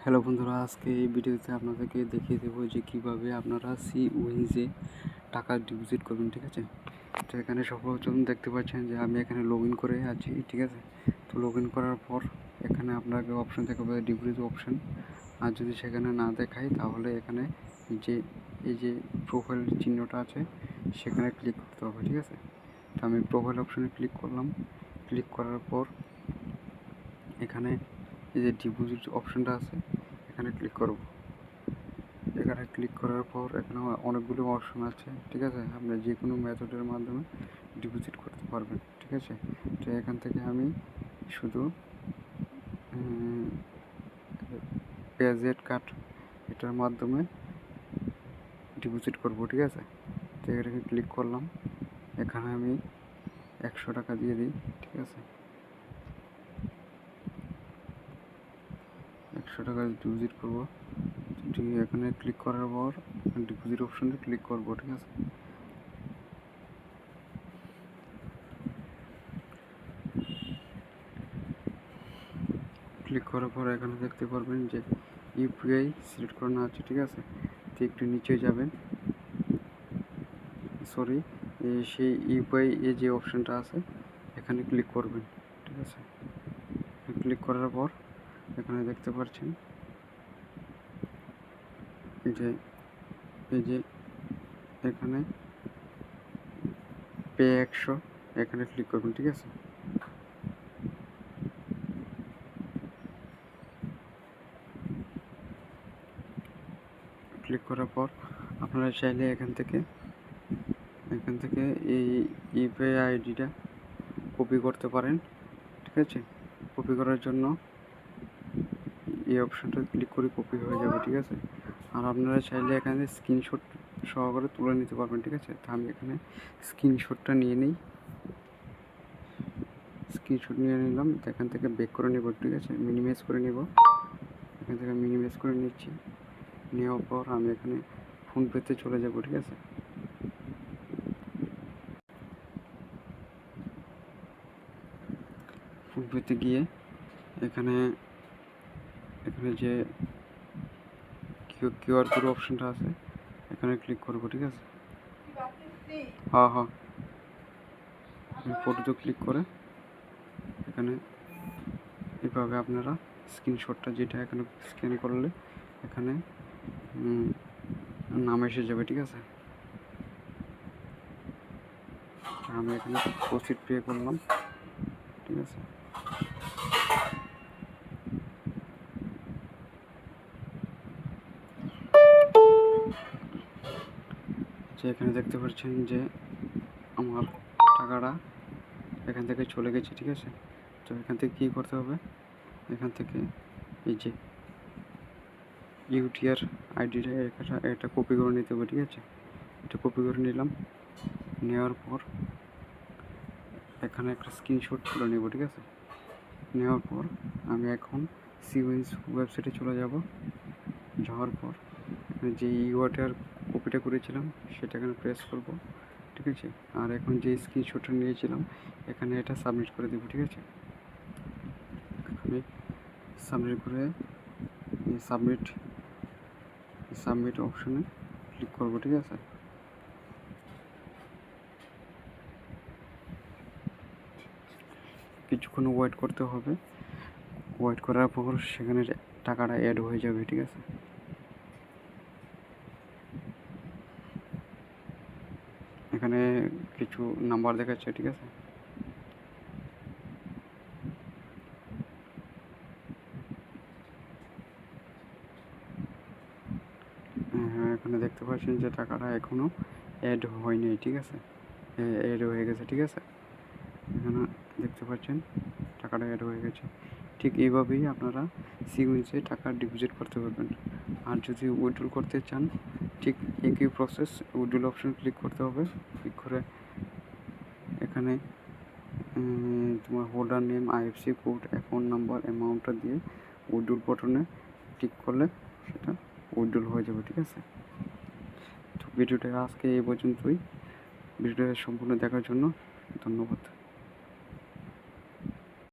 Hello বন্ধুরা, আজকে এই ভিডিওতে আপনাদেরকে দেখিয়ে দেবো যে কীভাবে আপনারা Cwinz-এ টাকা ডিপোজিট করবেন। ঠিক আছে, তো এখানে সর্বপ্রথম দেখতে পাচ্ছেন যে আমি এখানে লগ ইন করে আছি। ঠিক আছে, তো লগ ইন করার পর এখানে আপনাকে অপশন দেখাবে ডিপোজিট অপশন। আর যদি সেখানে না দেখায় তাহলে এখানে এই যে প্রোফাইল চিহ্নটা আছে সেখানে ক্লিক করতে হবে। ঠিক আছে, তো আমি প্রোফাইল অপশনে ক্লিক করলাম। ক্লিক করার পর এখানে এই যে ডিপোজিট অপশনটা আছে এখানে ক্লিক করব। এখানে ক্লিক করার পর এখানে অনেকগুলো অপশন আছে। ঠিক আছে, আপনি যে কোনো মেথডের মাধ্যমে ডিপোজিট করতে পারবেন। ঠিক আছে, তো এখান থেকে আমি শুধু পেজেড কার্ড এটার মাধ্যমে ডিপোজিট করব। ঠিক আছে, তো এখানে ক্লিক করলাম। এখানে আমি 100 টাকা দিয়ে দিই। ঠিক আছে, 100 টাকা ডিপোজিট করবো। এখানে ক্লিক করার পর ডিপোজিট অপশনে ক্লিক করব। ঠিক আছে, ক্লিক করার পর এখানে দেখতে পারবেন যে ইউপিআই সিলেক্ট করানো আছে। ঠিক আছে, তো একটু নিচে যাবেন, সেই ইউপিআই যে অপশনটা আছে এখানে ক্লিক করবেন। ঠিক আছে, ক্লিক করার পর এখানে দেখতে পাচ্ছেন যে এখানে পে 100 এখানে ক্লিক করবেন। ঠিক আছে, ক্লিক করার পর আপনারা চাইলে এখান থেকে এই ইউপিআই আইডিটা কপি করতে পারেন। ঠিক আছে, কপি করার জন্য এই অপশনটা ক্লিক করে কপি হয়ে যাবে। ঠিক আছে, আর আপনারা চাইলে এখানে স্ক্রিনশট সহকারে তুলে নিতে পারবেন। ঠিক আছে, তো আমি এখানে স্ক্রিনশটটা নিয়ে নিই। স্ক্রিনশট নিয়ে নিলাম, এখান থেকে ব্যাক করে নেব। ঠিক আছে, মিনিমাইজ করে নেব। এখান থেকে মিনিমাইজ করে নিচ্ছি। নেওয়ার পর আমি এখানে ফোনপেতে চলে যাব। ঠিক আছে, ফোনপেতে গিয়ে এখানে যে কিউআর কোড অপশনটা আছে এখানে ক্লিক করব। ঠিক আছে, হ্যাঁ ফটোতে ক্লিক করে এখানে এভাবে আপনারা স্ক্রিনশটটা যেটা এখানে স্ক্যান করলে এখানে নাম এসে যাবে। ঠিক আছে, আমি এখানে প্রসিড পে করলাম। ঠিক আছে, এখানে দেখতে পাচ্ছেন যে আমার টাকাটা এখান থেকে চলে গেছে। ঠিক আছে, তো এখান থেকে কী করতে হবে, এখান থেকে এই যে ইউটিআর আইডিটা এটা কপি করে নিতে হবে। ঠিক আছে, এটা কপি করে নিলাম। নেওয়ার পর এখানে একটা স্ক্রিনশট তুলে নেব। ঠিক আছে, নেওয়ার পর আমি এখন Cwinz ওয়েবসাইটে চলে যাব। যাওয়ার পর যে ইউআরটার কপিটা করেছিলাম সেটা এখানে প্রেস করব। ঠিক আছে, আর এখন যে স্ক্রিনশটটা নিয়েছিলাম এখানে এটা সাবমিট করে দেবো। ঠিক আছে, আমি সাবমিট করে সাবমিট অপশনে ক্লিক করব। ঠিক আছে, কিছুক্ষণ ওয়েট করতে হবে। ওয়েট করার পর সেখানে টাকাটা অ্যাড হয়ে যাবে। ঠিক আছে, এখানে কিছু নাম্বার দেখাচ্ছে। ঠিক আছে, এখানে দেখতে পাচ্ছেন যে টাকাটা এখনও অ্যাড হয়নি। ঠিক আছে, অ্যাড হয়ে গেছে। ঠিক আছে, এখানে দেখতে পাচ্ছেন টাকাটা অ্যাড হয়ে গেছে। ঠিক এইভাবেই আপনারা Cwinz-এ টাকা ডিপোজিট করতে পারবেন। আর যদি উইথড্রল করতে চান ঠিক একই প্রসেস, উইথড্রল অপশন ক্লিক করতে হবে। ক্লিক করে এখানে তোমার holder name, IFC code, account number, অ্যামাউন্টটা দিয়ে উইথড্রল বাটনে ক্লিক করলে সেটা উইথড্রল হয়ে যাবে। ঠিক আছে, তো ভিডিওটা আজকে এই পর্যন্তই। ভিডিওটা সম্পূর্ণ দেখার জন্য ধন্যবাদ।